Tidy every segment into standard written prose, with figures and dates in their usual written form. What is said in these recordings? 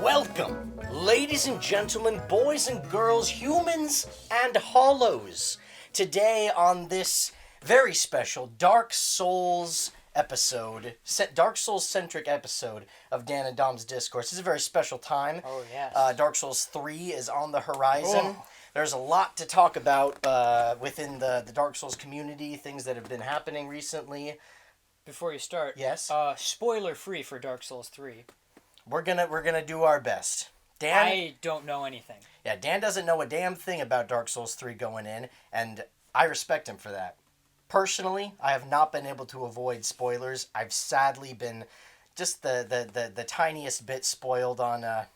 Welcome, ladies and gentlemen, boys and girls, humans and hollows. Today on this very special Dark Souls episode, Dark Souls-centric episode of Dan and Dom's Discourse. This is a very special time. Oh, yes. Dark Souls 3 is on the horizon. Oh. There's a lot to talk about within the Dark Souls community, things that have been happening recently. Before you start, Yes? spoiler free for Dark Souls 3. We're gonna do our best. Dan, I don't know anything. Yeah, Dan doesn't know a damn thing about Dark Souls 3 going in, and I respect him for that. Personally, I have not been able to avoid spoilers. I've sadly been just the tiniest bit spoiled on a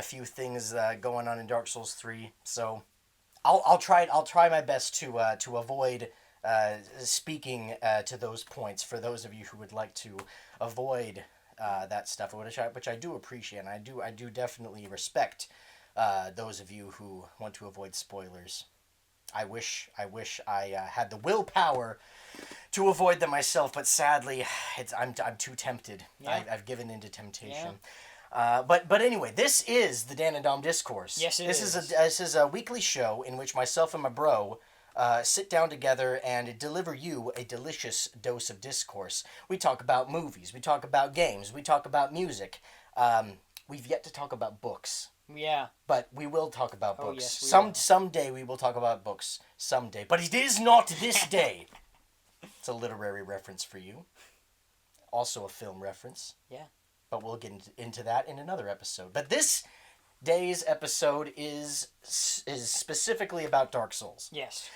few things going on in Dark Souls 3. So I'll try my best to avoid speaking to those points for those of you who would like to avoid that stuff, which I do appreciate, and I do definitely respect those of you who want to avoid spoilers. I wish I had the willpower to avoid them myself, but sadly, I'm too tempted. Yeah. I've given into temptation. Yeah. But anyway, this is the Dan and Dom Discourse. Yes, This is a weekly show in which myself and my bro sit down together and deliver you a delicious dose of discourse. We talk about movies, we talk about games, we talk about music. We've yet to talk about books. Yeah. But we will talk about Oh, books. yes, we will. Someday we will talk about books. Someday. But it is not this day. It's a literary reference for you. Also a film reference. Yeah. But we'll get into that in another episode. But this day's episode is specifically about Dark Souls. Yes.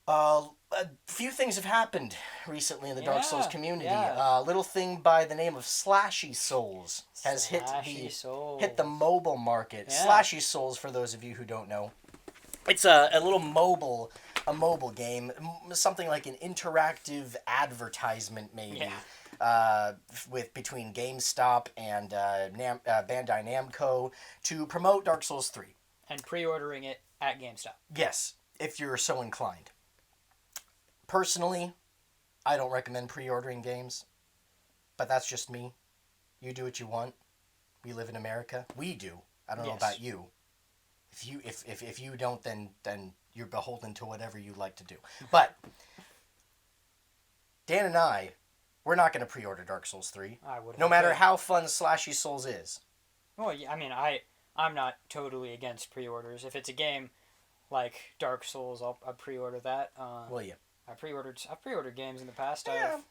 A few things have happened recently in the Dark Yeah, Souls community. yeah. A little thing by the name of Slashy Souls has Slashy Souls. hit the mobile market. Yeah. Slashy Souls, for those of you who don't know, it's a little mobile game, something like an interactive advertisement maybe. Yeah. Between GameStop and Bandai Namco to promote Dark Souls 3. And pre-ordering it at GameStop. Yes, if you're so inclined. Personally, I don't recommend pre-ordering games, but that's just me. You do what you want. We live in America. We do. I don't know Yes. about you. If you don't, then you're beholden to whatever you like to do. But Dan and I, we're not going to pre-order Dark Souls 3. I would. No matter how fun Slashy Souls is. Well, yeah, I mean, I'm not totally against pre-orders. If it's a game like Dark Souls, I'll pre-order that. Well, yeah. I've pre-ordered games in the past.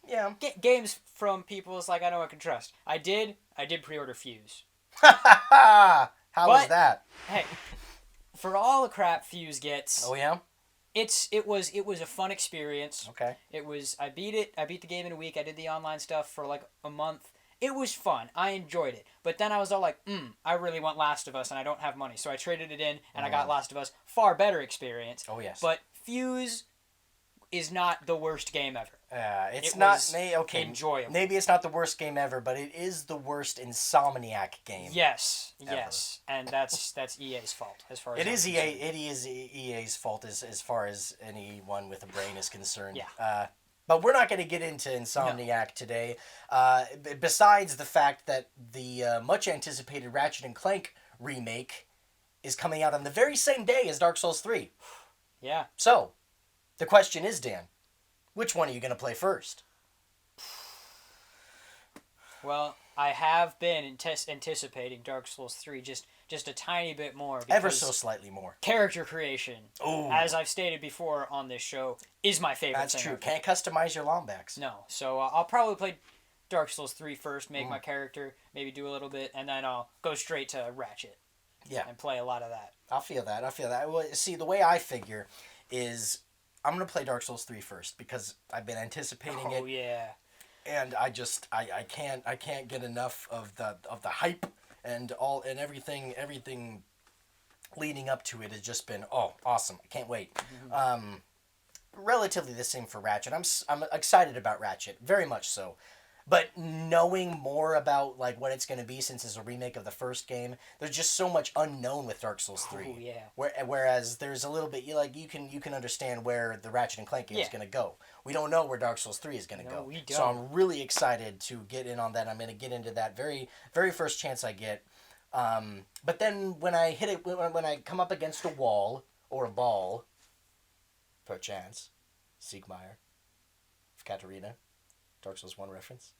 Yeah. Games from people it's like I know I can trust. I did pre-order Fuse. How was that? Hey, for all the crap Fuse gets, Oh, yeah? it was a fun experience. Okay. I beat the game in a week. I did the online stuff for like a month. It was fun. I enjoyed it. But then I was all like, I really want Last of Us and I don't have money. So I traded it in and I got Last of Us. Far better experience. Oh, yes. But Fuse is not the worst game ever. It's It not was enjoyable. Maybe it's not the worst game ever, but it is the worst Insomniac game. Yes, ever. yes, and that's EA's fault as far as It I'm is concerned. It is EA's fault as far as anyone with a brain is concerned. Yeah. But we're not going to get into Insomniac today. Besides the fact that the much anticipated Ratchet and Clank remake is coming out on the very same day as Dark Souls 3. Yeah. So, the question is, Dan, which one are you going to play first? Well, I have been anticipating Dark Souls 3 just a tiny bit more. Ever so slightly more. Character creation, Ooh. as I've stated before on this show, is my favorite That's thing true. ever. Can't customize your Lombax. No, so I'll probably play Dark Souls 3 first, make my character, maybe do a little bit, and then I'll go straight to Ratchet. Yeah. And play a lot of that. I feel that. Well, see, the way I figure is I'm going to play Dark Souls 3 first because I've been anticipating it. Oh, yeah. And I can't get enough of the hype and everything leading up to it has just been awesome. I can't wait. Relatively the same for Ratchet. I'm excited about Ratchet, very much so. But knowing more about like what it's going to be, since it's a remake of the first game, there's just so much unknown with Dark Souls 3. Oh yeah. Whereas there's a little bit you can understand where the Ratchet and Clank game is Yeah. going to go. We don't know where Dark Souls 3 is going to No, go. we don't. So I'm really excited to get in on that. I'm going to get into that very first chance I get. But then when I hit it, when I come up against a wall or a ball, perchance, Siegmeyer, Katarina, Dark Souls 1 reference.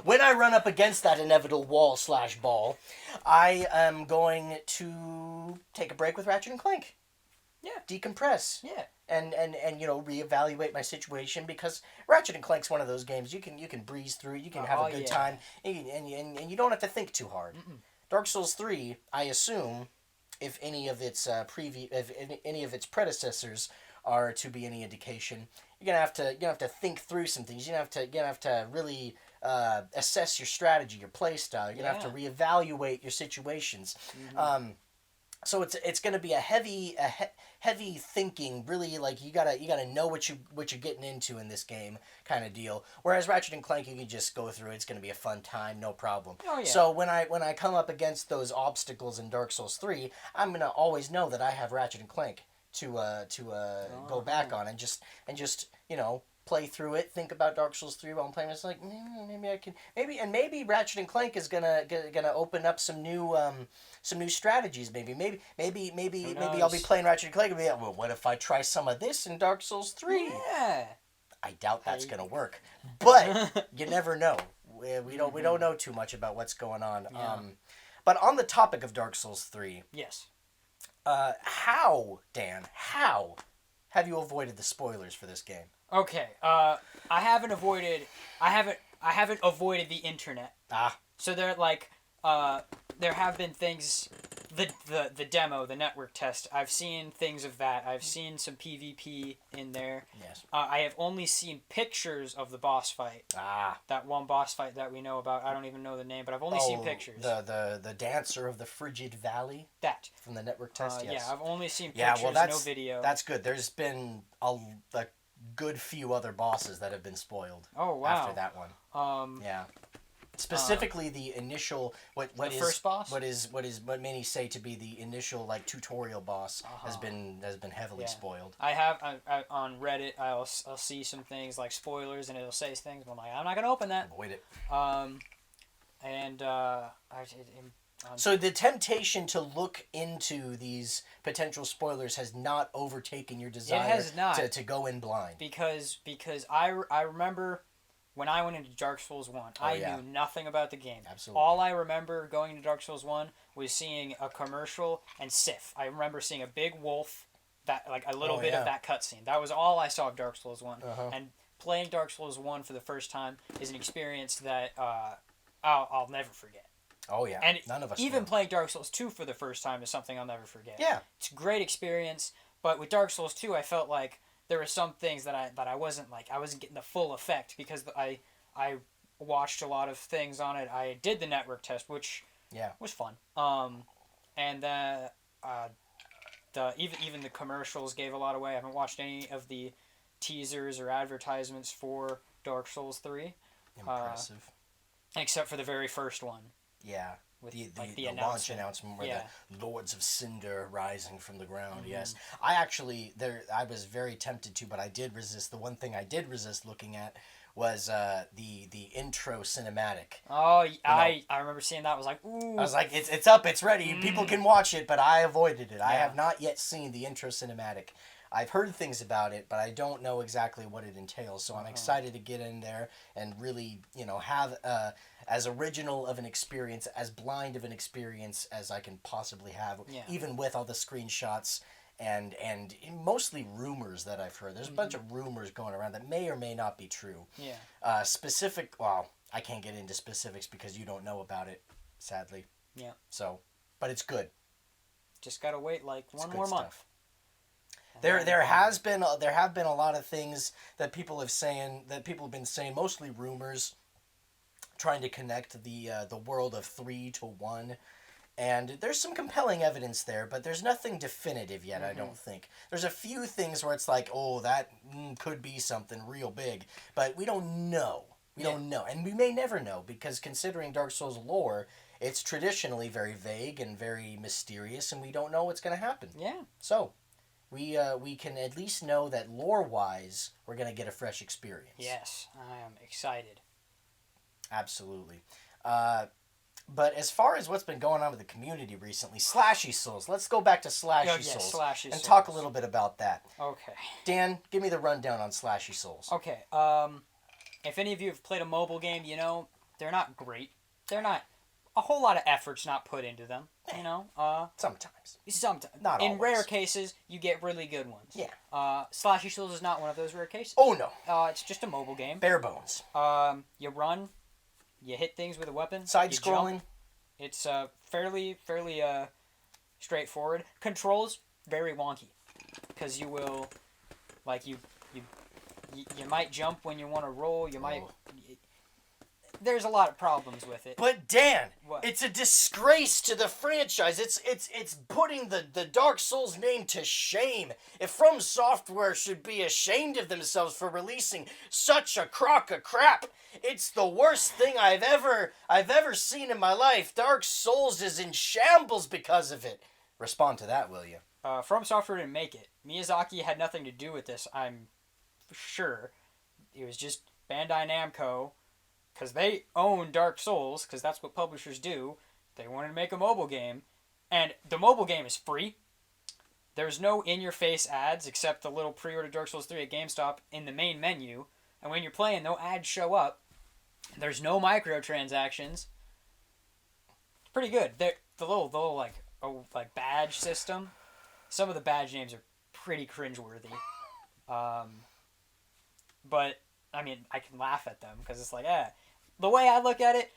When I run up against that inevitable wall/ball, I am going to take a break with Ratchet and Clank. Yeah. Decompress. Yeah. And reevaluate my situation, because Ratchet and Clank's one of those games you can breeze through. You can have a good time, and you don't have to think too hard. Mm-mm. Dark Souls 3, I assume, if any of its if any of its predecessors are to be any indication, you're gonna have to think through some things. You're gonna have to really assess your strategy, your play style. You're gonna have to reevaluate your situations. Mm-hmm. So it's gonna be a heavy thinking. Really, like you gotta know what you're getting into in this game, kind of deal. Whereas Ratchet and Clank, you can just go through. It's gonna be a fun time, no problem. Oh, yeah. So when I come up against those obstacles in Dark Souls 3, I'm gonna always know that I have Ratchet and Clank to go back on, and just play through it, think about Dark Souls 3 while I'm playing. It's like maybe I can maybe Ratchet and Clank is gonna open up some new strategies. Maybe I'll be playing Ratchet and Clank and be like, well, what if I try some of this in Dark Souls 3? Yeah. I doubt that's gonna work, but you never know. We don't know too much about what's going on. Yeah. But on the topic of Dark Souls 3, Yes. how have you avoided the spoilers for this game? Okay. I haven't avoided the internet. So there there have been things, the demo, the network test. I've seen things of that. I've seen some PvP in there. Yes. I have only seen pictures of the boss fight. That one boss fight that we know about. I don't even know the name, but I've only seen pictures. The dancer of the Frigid Valley. That. From the network test. Yes. Yeah, I've only seen pictures, no video. That's good. There's been a good few other bosses that have been spoiled. Oh wow. After that one. Yeah. Specifically, the initial first boss. What many say to be the initial tutorial boss has been heavily spoiled. I have on Reddit. I'll see some things like spoilers, and it'll say things. But I'm like, I'm not gonna open that. Avoid it. So the temptation to look into these potential spoilers has not overtaken your desire. It has not. To go in blind. Because I remember when I went into Dark Souls 1, I knew nothing about the game. Absolutely. All I remember going to Dark Souls 1 was seeing a commercial and Sif. I remember seeing a big wolf, that a little bit of that cutscene. That was all I saw of Dark Souls 1. And playing Dark Souls 1 for the first time is an experience that I'll never forget. Oh yeah, and none of us. Even playing Dark Souls 2 for the first time is something I'll never forget. Yeah, it's a great experience. But with Dark Souls 2, I felt like there were some things that I wasn't getting the full effect, because I watched a lot of things on it. I did the network test, which was fun. And even the commercials gave a lot away. I haven't watched any of the teasers or advertisements for Dark Souls 3. Impressive. Except for the very first one. Yeah. With the launch announcement where the Lords of Cinder rising from the ground. Mm-hmm. Yes, I was very tempted to, but I did resist. The one thing I did resist looking at was the intro cinematic. Oh, I remember seeing that. I was like, ooh. I was like, it's up, it's ready. People can watch it, but I avoided it. I have not yet seen the intro cinematic. I've heard things about it, but I don't know exactly what it entails. So I'm excited to get in there and really, have as original of an experience, as blind of an experience as I can possibly have, even with all the screenshots and mostly rumors that I've heard. There's a bunch of rumors going around that may or may not be true. Yeah. I can't get into specifics because you don't know about it, sadly. Yeah. So, but it's good. Just gotta wait one more month. There have been a lot of things that people have been saying, mostly rumors, trying to connect the world of 3 to 1, and there's some compelling evidence there, but there's nothing definitive yet. I don't think. There's a few things where it's like, oh, that could be something real big, but we don't know. We don't know. And we may never know, because considering Dark Souls lore, it's traditionally very vague and very mysterious, and we don't know what's going to happen. Yeah. So, we can at least know that lore-wise, we're going to get a fresh experience. Yes, I am excited. Absolutely. But as far as what's been going on with the community recently, Slashy Souls. Let's go back to Slashy Souls Slashy and Souls. talk a little bit about that. Okay. Dan, give me the rundown on Slashy Souls. Okay. If any of you have played a mobile game, you know they're not great. They're not a whole lot of effort's not put into them. You know. Sometimes. Not in always. rare cases, you get really good ones. Yeah. Slashy Souls is not one of those rare cases. Oh no. It's just a mobile game. Bare bones. You run, you hit things with a weapon. Side you scrolling. Jump. It's fairly straightforward. Controls very wonky, because you will, like you might jump when you want to roll. You might. There's a lot of problems with it. But Dan, What? it's a disgrace to the franchise. It's putting the Dark Souls name to shame. If From Software should be ashamed of themselves for releasing such a crock of crap, it's the worst thing I've ever seen in my life. Dark Souls is in shambles because of it. Respond to that, will you? From Software didn't make it. Miyazaki had nothing to do with this. I'm sure. It was just Bandai Namco. Because they own Dark Souls, because that's what publishers do. They wanted to make a mobile game. And the mobile game is free. There's no in-your-face ads, except the little pre-order Dark Souls 3 at GameStop in the main menu. And when you're playing, no ads show up. There's no microtransactions. It's pretty good. The little like badge system. Some of the badge names are pretty cringeworthy. But, I mean, I can laugh at them, because it's like, The way I look at it,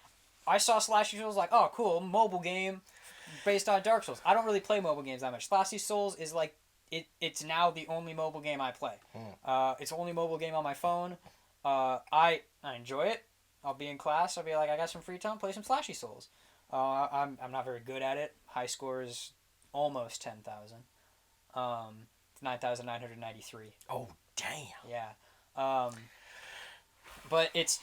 I saw Slashy Souls like, oh, cool, mobile game based on Dark Souls. I don't really play mobile games that much. Slashy Souls is like, it's now the only mobile game I play. It's the only mobile game on my phone. I enjoy it. I'll be in class. I'll be like, I got some free time, play some Slashy Souls. I'm not very good at it. High score is almost 10,000. It's 9,993. Oh, damn. Yeah. But it's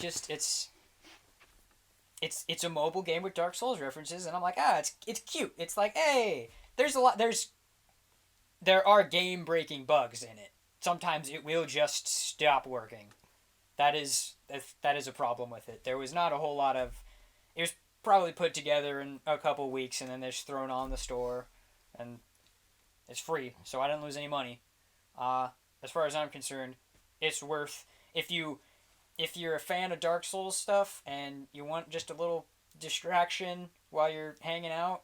a mobile game with Dark Souls references, and I'm like, it's cute. It's like, hey, there are game-breaking bugs in it. Sometimes it will just stop working. That is a problem with it. There was not a whole lot of... It was probably put together in a couple weeks, and then they're just thrown on the store, and it's free, so I didn't lose any money. As far as I'm concerned, it's worth... If you're a fan of Dark Souls stuff and you want just a little distraction while you're hanging out,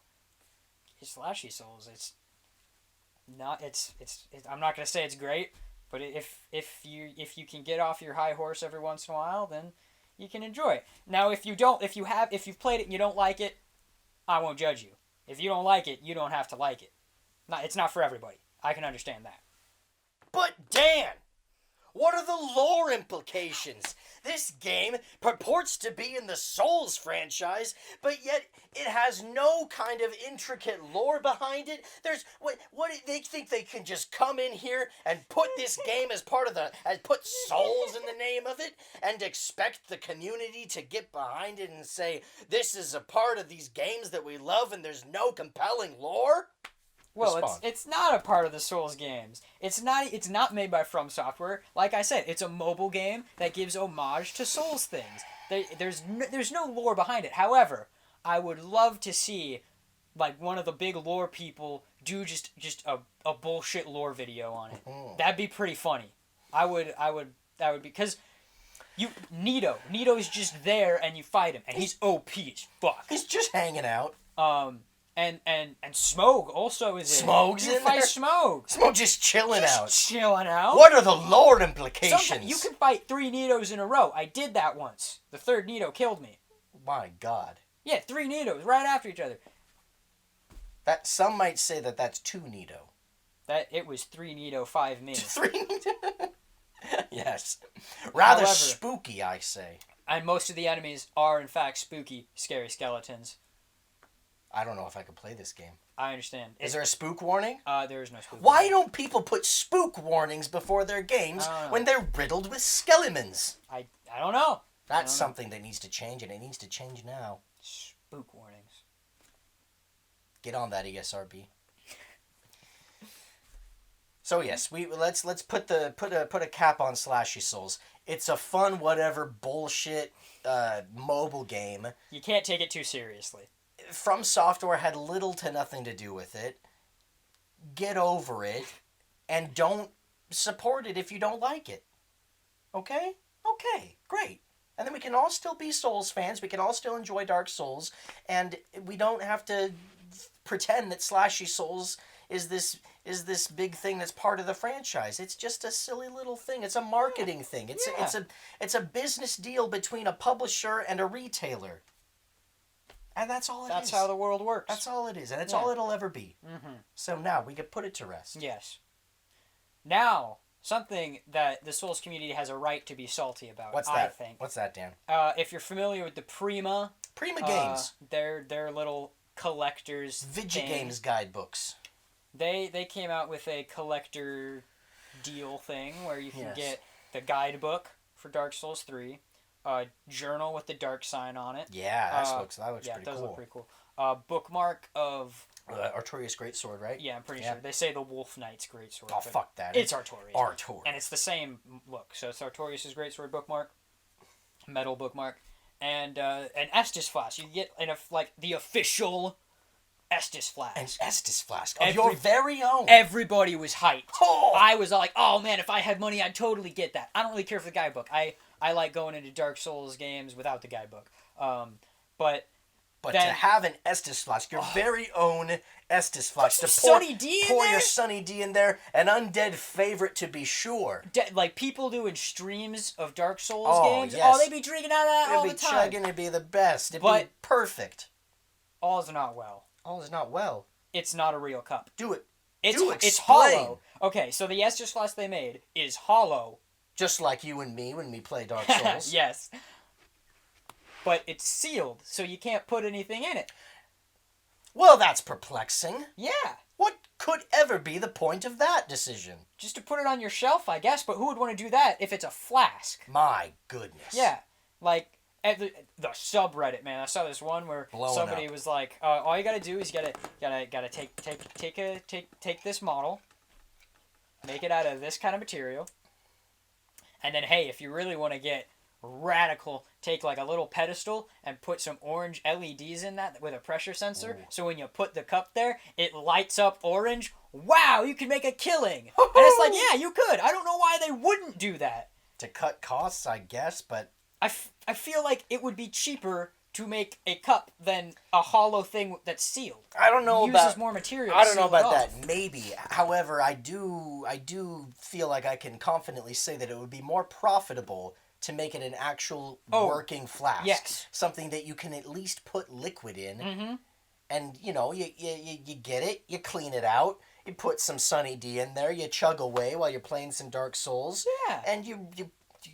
it's Slashy Souls. I'm not gonna say it's great, but if you can get off your high horse every once in a while, then you can enjoy it. Now, if you've played it and you don't like it, I won't judge you. If you don't like it, you don't have to like it. It's not for everybody. I can understand that. But Dan, what are the lore implications? This game purports to be in the Souls franchise, but yet it has no kind of intricate lore behind it. There's what they think they can just come in here and put this game as part of put Souls in the name of it and expect the community to get behind it and say this is a part of these games that we love and there's no compelling lore? Well, it's not a part of the Souls games. It's not made by From Software. Like I said, it's a mobile game that gives homage to Souls things. There's no lore behind it. However, I would love to see like one of the big lore people do just a bullshit lore video on it. That'd be pretty funny. That would because Nito's just there and you fight him and he's OP as fuck. He's just hanging out. And Smoke also is in. Smoke's You in fight there? Smoke. Smoke just chilling out. Chilling out. What are the lore implications? Sometimes you can fight 3 Nitos in a row. I did that once. The 3rd Nito killed me. My God. Yeah, 3 Nitos right after each other. That some might say that's 2 Nito. That it was 3 Nito, 5 me. 3 Nito. Yes. Rather However, spooky, I say. And most of the enemies are in fact spooky, scary skeletons. I don't know if I could play this game. I understand. Is there a spook warning? There is no spook Why warning. don't people put spook warnings before their games when they're riddled with skeletons? I don't know. That's something that needs to change, and it needs to change now. Spook warnings. Get on that, ESRB. So yes, let's put a cap on Slashy Souls. It's a fun whatever bullshit mobile game. You can't take it too seriously. From Software had little to nothing to do with it. Get over it, and don't support it if you don't like it. Okay? Okay, great. And then we can all still be Souls fans. We can all still enjoy Dark Souls, and we don't have to pretend that Slashy Souls is this big thing that's part of the franchise. It's just a silly little thing. It's a marketing thing. It's a business deal between a publisher and a retailer. And that's all it is. That's how the world works. That's all it is, and it's all it'll ever be. Mm-hmm. So now we can put it to rest. Yes. Now, something that the Souls community has a right to be salty about. What's that? I think. What's that, Dan? If you're familiar with the Prima Games, their little collectors Games guidebooks. They came out with a collector deal thing where you can get the guidebook for Dark Souls 3, a journal with the dark sign on it. Yeah, that looks yeah, pretty cool. it does look pretty cool. Bookmark of Artorias Greatsword, right? Yeah, I'm pretty sure. They say the Wolf Knight's Greatsword. Oh, fuck that. It's Artorias. Artorias. And it's the same look. So it's Artorias' Greatsword bookmark, metal bookmark, and an Estus flask. You get the official Estus flask. An Estus flask of your very own. Everybody was hyped. Oh! I was like, oh man, if I had money, I'd totally get that. I don't really care for the guidebook. I like going into Dark Souls games without the guidebook. But to have an Estus flask, your very own Estus flask, put some Sunny D in pour there? your Sunny D in there, an undead favorite to be sure. Like people doing streams of Dark Souls games, yes. they'd be drinking out of that all the time. It'd be chugging, it'd be the best. It'd be perfect. All's not well. All is not well. It's not a real cup. Do it. It's hollow. Okay, so the Estus flask they made is hollow. Just like you and me when we play Dark Souls. Yes. But it's sealed, so you can't put anything in it. Well, that's perplexing. Yeah. What could ever be the point of that decision? Just to put it on your shelf, I guess, but who would want to do that if it's a flask? My goodness. Yeah. Like, at the subreddit, man. I saw this one where somebody was like, all you gotta do is you gotta take this model, make it out of this kind of material, and then, hey, if you really want to get radical, take like a little pedestal and put some orange LEDs in that with a pressure sensor. Ooh. So when you put the cup there, it lights up orange. Wow, you can make a killing. And it's like, yeah, you could. I don't know why they wouldn't do that. To cut costs, I guess, but I feel like it would be cheaper to make a cup than a hollow thing that's sealed. I don't know about... Uses more material. I don't know about that. Maybe. However, I do feel like I can confidently say that it would be more profitable to make it an actual working flask. Yes. Something that you can at least put liquid in. Mm-hmm. And, you get it, you clean it out, you put some Sunny D in there, you chug away while you're playing some Dark Souls. Yeah. And you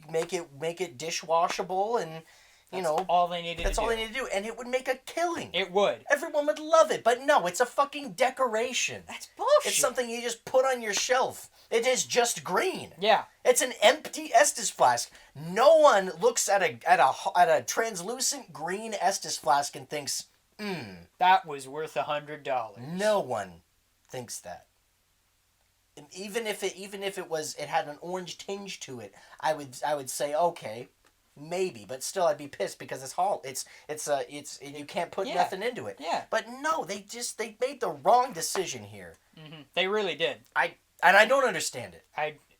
make it dishwashable and... That's all they needed to do. That's all they need to do, and it would make a killing. It would. Everyone would love it, but no, it's a fucking decoration. That's bullshit. It's something you just put on your shelf. It is just green. Yeah. It's an empty Estus flask. No one looks at a translucent green Estus flask and thinks, that was worth $100. No one thinks that. Even if it had an orange tinge to it, I would say okay. Maybe, but still, I'd be pissed because it's hollow. You can't put nothing into it. Yeah. But no, they made the wrong decision here. Mm-hmm. They really did. I don't understand it.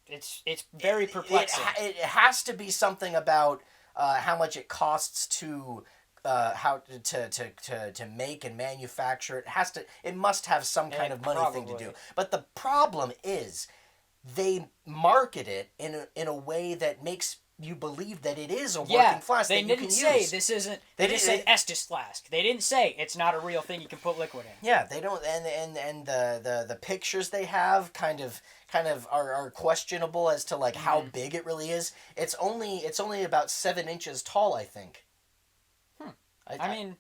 It's very perplexing. It has to be something about how much it costs to to make and manufacture. It must have some kind of money thing to do. But the problem is, they market it in a way that makes you believe that it is a working flask that you can use. They didn't say this isn't... They just said Estus flask. They didn't say it's not a real thing you can put liquid in. Yeah, they don't... And the pictures they have kind of are questionable as to like how big it really is. It's only about 7 inches tall, I think. I mean,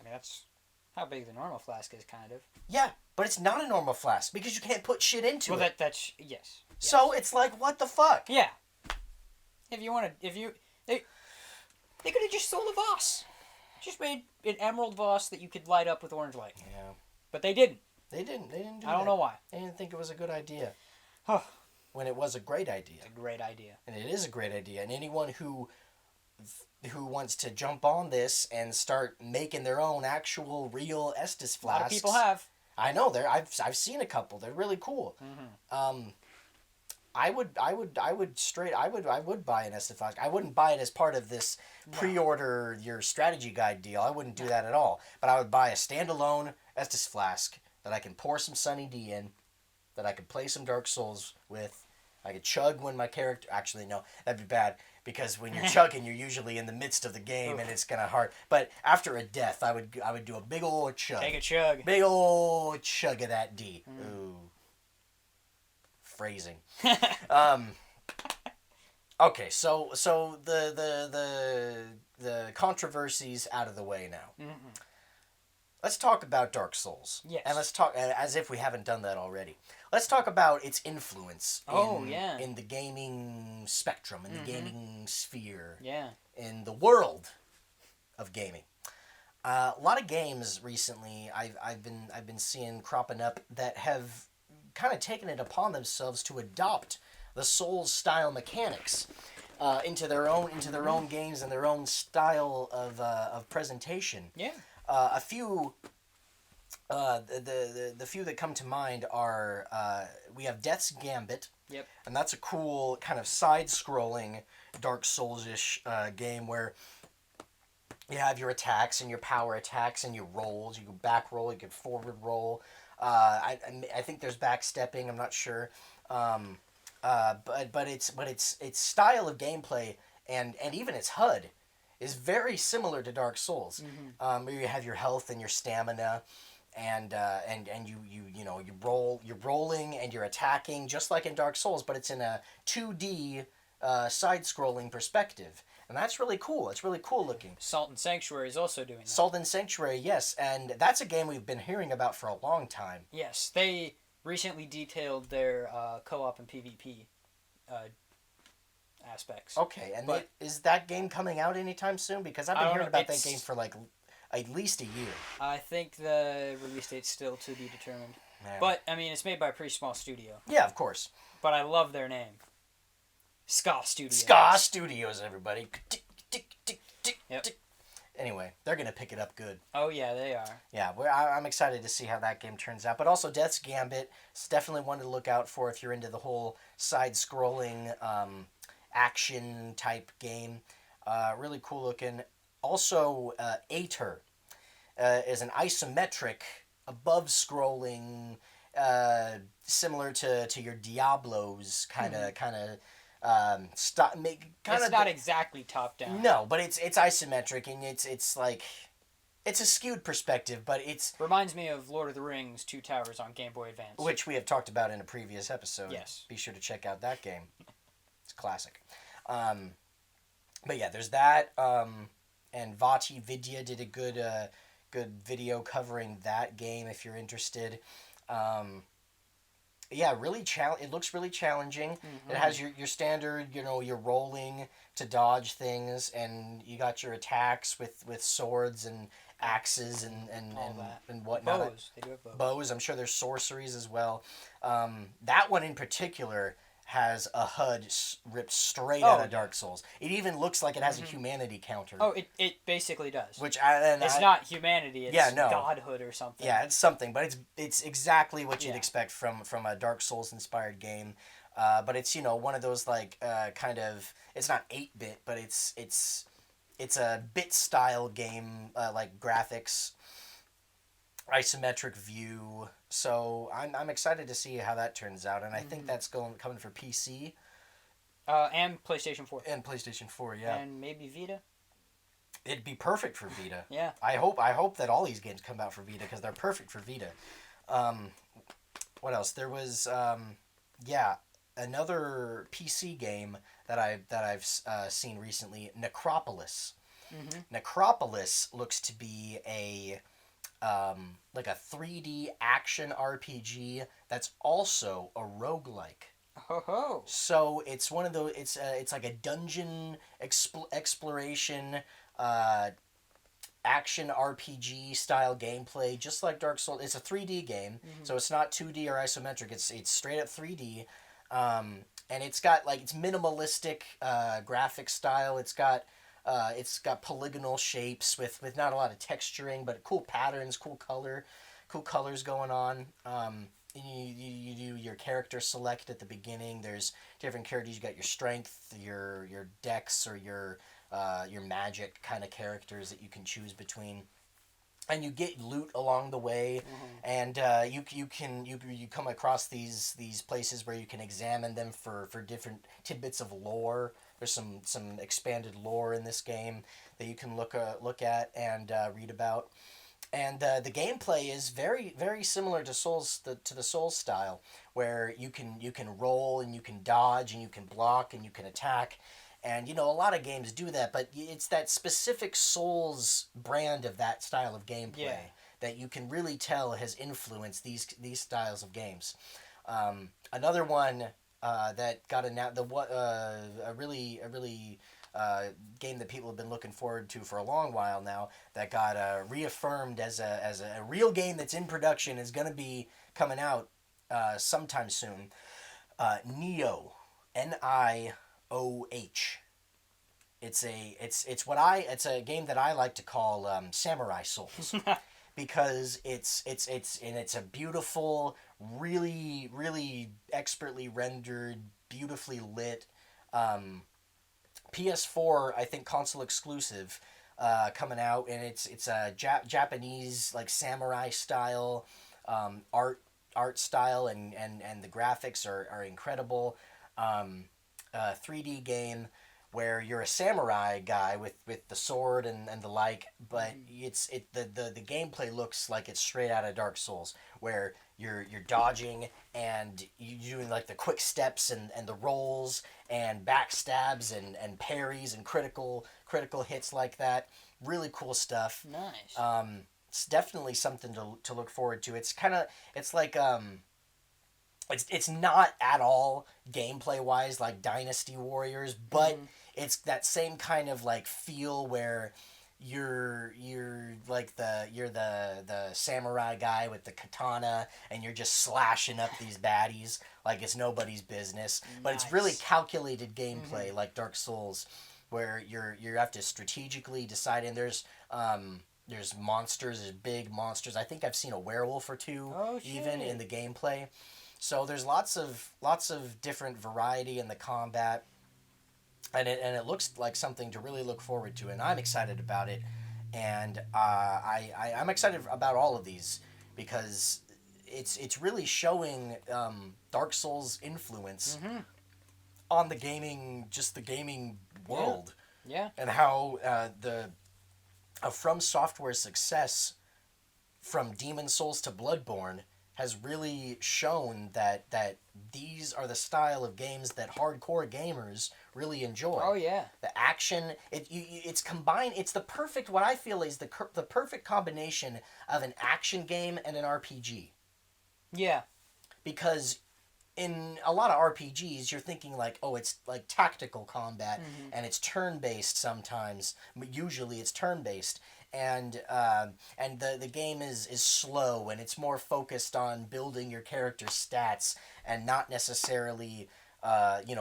that's how big the normal flask is, kind of. Yeah, but it's not a normal flask because you can't put shit into it. Well, that's... Yes. So it's like, what the fuck? Yeah. They could have just sold a Voss. Just made an emerald Voss that you could light up with orange light. Yeah. But they didn't. They didn't do that. I don't know why. They didn't think it was a good idea. Huh. When it was a great idea. It's a great idea. And it is a great idea. And anyone who wants to jump on this and start making their own actual real Estus flasks. A lot of people have. I know. I've seen a couple. They're really cool. Mm-hmm. I would buy an Estus flask. I wouldn't buy it as part of this pre-order your strategy guide deal. I wouldn't do that at all. But I would buy a standalone Estus flask that I can pour some Sunny D in, that I could play some Dark Souls with. I could chug when my character... Actually, no, that'd be bad. Because when you're chugging, you're usually in the midst of the game, and it's kind of hard. But after a death, I would do a big old chug. Take a chug. Big old chug of that D. Ooh. Phrasing. Okay, so the controversies out of the way now. Mm-hmm. Let's talk about Dark Souls. Yes. And let's talk, as if we haven't done that already. Let's talk about its influence in the gaming spectrum, in the gaming sphere, in the world of gaming. A lot of games recently I've been seeing cropping up that have kind of taken it upon themselves to adopt the Souls style mechanics into their own games and their own style of presentation. Yeah. A few, the few that come to mind are we have Death's Gambit. Yep. And that's a cool kind of side-scrolling Dark Souls-ish game where you have your attacks and your power attacks and your rolls. You can back roll, you can forward roll. I think there's backstepping. I'm not sure. But its style of gameplay and even its HUD is very similar to Dark Souls. Where you have your health and your stamina, and you're rolling and you're attacking just like in Dark Souls, but it's in a 2D side-scrolling perspective, and that's really cool. It's really cool looking. Salt and Sanctuary is also doing that. Salt and Sanctuary, yes, and that's a game we've been hearing about for a long time. Yes, they recently detailed their co-op and PvP aspects. Okay, and is that game coming out anytime soon? Because I've been hearing about that game for like at least a year. I think the release date's still to be determined. Man. But, I mean, it's made by a pretty small studio. Yeah, of course. But I love their name. Ska Studios. Ska Studios, everybody. Yep. Anyway, they're going to pick it up good. Oh, yeah, they are. Yeah, I'm excited to see how that game turns out. But also, Death's Gambit, it's definitely one to look out for if you're into the whole side-scrolling action-type game. Really cool looking. Also, Aether is an isometric, above-scrolling, similar to your Diablos kind of It's not exactly top down. No, but it's isometric, and it's like it's a skewed perspective, but it's reminds me of Lord of the Rings: Two Towers on Game Boy Advance, which we have talked about in a previous episode. Yes, be sure to check out that game. It's classic. But yeah, there's that. And Vati Vidya did a good video covering that game if you're interested. Yeah, it looks really challenging. Mm-hmm. It has your standard, you're rolling to dodge things, and you got your attacks with swords and axes and whatnot. Bows. They do have bows. Bows. I'm sure there's sorceries as well. That one in particular has a HUD ripped straight out of Dark Souls. It even looks like it has a humanity counter. Oh, it basically does. It's not humanity. It's godhood or something. Yeah, it's something, but it's exactly what you'd expect from a Dark Souls inspired game. But it's one of those like kind of, it's not 8-bit, but it's a bit style game, like graphics, isometric view. So I'm excited to see how that turns out, and I think that's coming for PC. And PlayStation 4. And PlayStation 4, yeah. And maybe Vita. It'd be perfect for Vita. Yeah. I hope that all these games come out for Vita, because they're perfect for Vita. What else? There was another PC game that I've seen recently, Necropolis. Mm-hmm. Necropolis looks to be like a 3D action RPG that's also a roguelike. Oh, Ho ho. So it's one of those. It's like a dungeon exploration, uh, action RPG style gameplay, just like Dark Souls. It's a 3D game, Mm-hmm. so it's not 2D or isometric. It's straight up 3D, and it's got like it's minimalistic graphic style. It's got polygonal shapes with not a lot of texturing, but cool patterns, cool colors going on. You do your character select at the beginning. There's different characters. You got your strength, your dex, or your magic kind of characters that you can choose between, and you get loot along the way, Mm-hmm. and you come across these places where you can examine them for different tidbits of lore. There's some expanded lore in this game that you can look at and read about. And the gameplay is very very similar to the Souls style, where you can roll and you can dodge and you can block and you can attack, and a lot of games do that, but it's that specific Souls brand of that style of gameplay Yeah. that you can really tell has influenced these styles of games. Another one that got announced, a really game that people have been looking forward to for a long while now, that got reaffirmed as a real game that's in production, is going to be coming out sometime soon. Nioh, Nioh. It's a game that I like to call Samurai Souls, because it's a beautiful, really really expertly rendered, beautifully lit, PS4, I think, console exclusive, coming out, and it's a Japanese like samurai style, art style, and the graphics are incredible. 3D game where you're a samurai guy with the sword and the like, but the gameplay looks like it's straight out of Dark Souls, where you're dodging and you doing like the quick steps and the rolls and backstabs and parries and critical hits like that. Really cool stuff. Nice. It's definitely something to look forward to. It's like it's not at all gameplay wise like Dynasty Warriors, but Mm-hmm. it's that same kind of like feel where you're the samurai guy with the katana, and you're just slashing up these baddies like it's nobody's business. But it's really Nice. calculated gameplay, Mm-hmm. like Dark Souls, where you have to strategically decide. And there's monsters, there's big monsters. I think I've seen a werewolf or two Oh even in shit. the gameplay. So there's lots of different variety in the combat, and it looks like something to really look forward to, and I'm excited about it, and I'm excited about all of these, because it's really showing Dark Souls influence Mm-hmm. on the gaming world, Yeah. and how the From Software success from Demon Souls to Bloodborne has really shown that these are the style of games that hardcore gamers really enjoy. Oh yeah. The action, it's combined. It's the perfect. What I feel is the perfect combination of an action game and an RPG. Yeah. Because in a lot of RPGs, you're thinking like, oh, it's like tactical combat, Mm-hmm. and it's turn based sometimes. Usually, it's turn based, and the game is slow, and it's more focused on building your character's stats, and not necessarily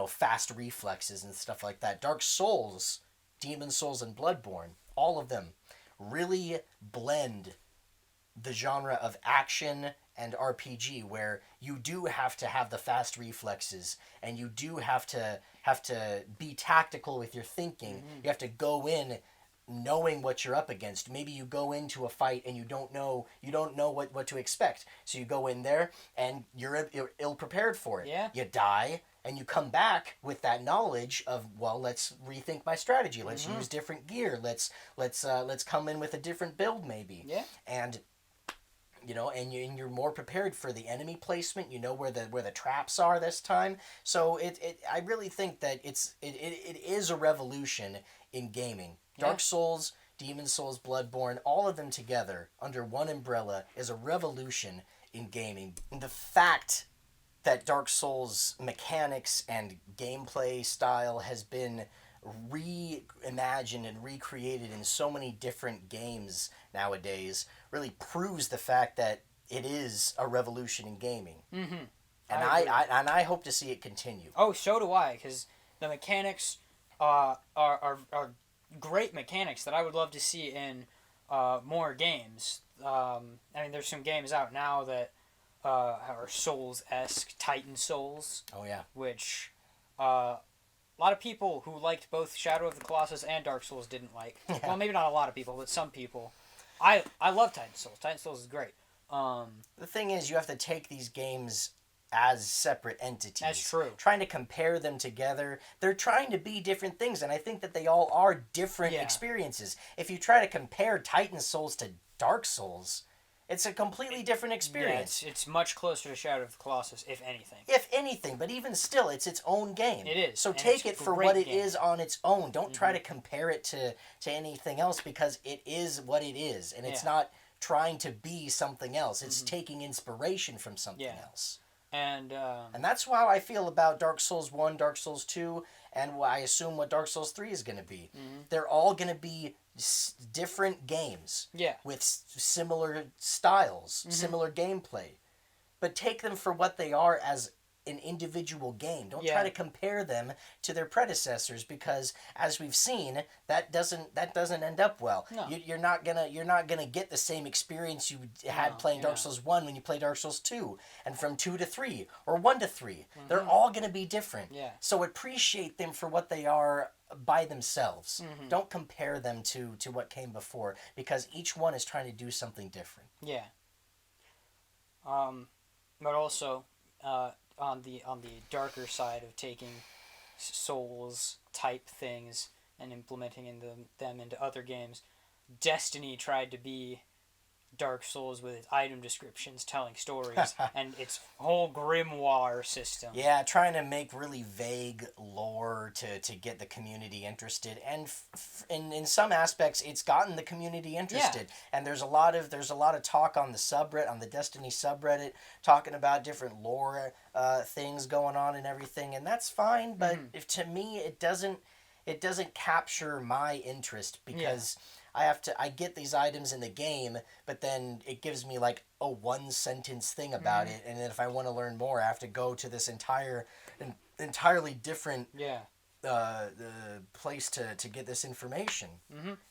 fast reflexes and stuff like that. Dark Souls, Demon Souls, and Bloodborne, all of them really blend the genre of action and RPG, where you do have to have the fast reflexes, and you do have to be tactical with your thinking. Mm-hmm. You have to go in knowing what you're up against. Maybe you go into a fight and you don't know what to expect. So you go in there and you're ill prepared for it. Yeah. You die and you come back with that knowledge of, well, let's rethink my strategy. Let's Mm-hmm. use different gear. Let's come in with a different build maybe. Yeah. And you're more prepared for the enemy placement. You know where the traps are this time. So I really think that it is a revolution in gaming. Yeah. Dark Souls, Demon Souls, Bloodborne, all of them together under one umbrella is a revolution in gaming. And the fact that Dark Souls mechanics and gameplay style has been reimagined and recreated in so many different games nowadays really proves the fact that it is a revolution in gaming. Mm-hmm. And I hope to see it continue. Oh, so do I, because the mechanics are great mechanics that I would love to see in more games. I mean, there's some games out now that are Souls-esque, Titan Souls. Oh yeah. Which a lot of people who liked both Shadow of the Colossus and Dark Souls didn't like. Yeah. Well, maybe not a lot of people, but some people. I love Titan Souls. Titan Souls is great. The thing is, you have to take these games as separate entities. That's true. Trying to compare them together, they're trying to be different things, and I think that they all are different experiences. If you try to compare Titan Souls to Dark Souls, it's a completely different experience. Yeah, it's much closer to Shadow of the Colossus, if anything. If anything, but even still, it's its own game. It is. So and take it for what it game. is on its own. Don't try to compare it to anything else, because it is what it is, and it's not trying to be something else. It's taking inspiration from something else. And that's how I feel about Dark Souls 1, Dark Souls 2, and I assume what Dark Souls 3 is going to be. They're all going to be different games with similar styles, similar gameplay. But take them for what they are as an individual game. Don't try to compare them to their predecessors, because as we've seen, that doesn't end up well. No. You're not gonna get the same experience you had playing Dark Souls 1 when you play Dark Souls 2, and from 2 to 3 or 1 to 3. They're all gonna be different. Yeah. So appreciate them for what they are by themselves. Don't compare them to what came before, because each one is trying to do something different. Yeah. But also, on the darker side of taking Souls type things and implementing them into other games, Destiny tried to be Dark Souls with its item descriptions telling stories and its whole grimoire system. Yeah, trying to make really vague lore to get the community interested, and in some aspects, it's gotten the community interested. Yeah. And there's a lot of talk on the subreddit, on the Destiny subreddit, talking about different lore things going on and everything, and that's fine. But if, to me, it doesn't capture my interest, because I get these items in the game, but then it gives me like a one-sentence thing about it, and then if I want to learn more, I have to go to this entirely different place to get this information.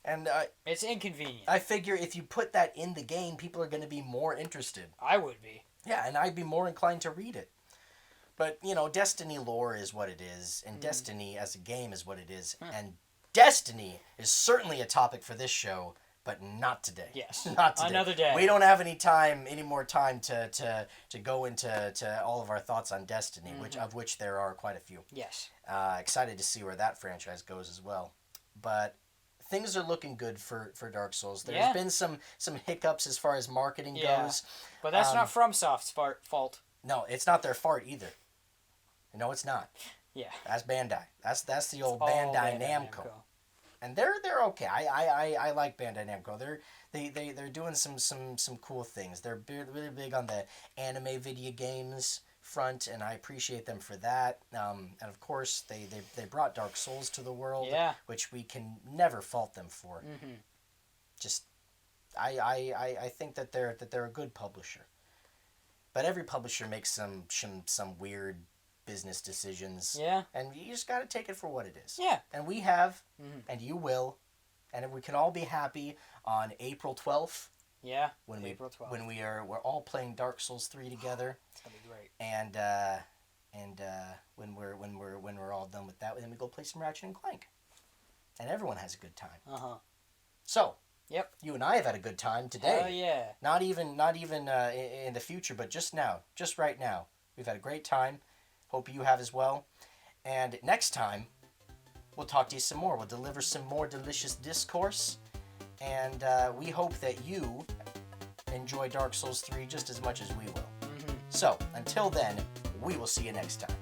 And it's inconvenient. I figure if you put that in the game, people are going to be more interested. I would be. Yeah, and I'd be more inclined to read it. But, Destiny lore is what it is, and Destiny as a game is what it is, and Destiny is certainly a topic for this show, but not today. Yes. Not today. Another day. We don't have any more time to go into all of our thoughts on Destiny, of which there are quite a few. Yes. Excited to see where that franchise goes as well. But things are looking good for Dark Souls. There's been some hiccups as far as marketing goes. But that's not FromSoft's fault. No, it's not their fault either. No, it's not. Yeah. That's Bandai. That's the old Bandai Namco. And they're okay. I like Bandai Namco. They're doing some cool things. They're really big on the anime video games front, and I appreciate them for that. And of course, they brought Dark Souls to the world, which we can never fault them for. Just I think that they're a good publisher. But every publisher makes some weird business decisions. Yeah. And you just got to take it for what it is. Yeah. And we have, and you will, and we can all be happy on April 12th. Yeah. April 12th. When we're all playing Dark Souls 3 together. It's gonna be great. And when we're all done with that, then we go play some Ratchet and Clank. And everyone has a good time. So. Yep. You and I have had a good time today. Oh yeah. Not even in the future, but just now, just right now, we've had a great time. Hope you have as well. And next time, we'll talk to you some more. We'll deliver some more delicious discourse. And we hope that you enjoy Dark Souls 3 just as much as we will. So, until then, we will see you next time.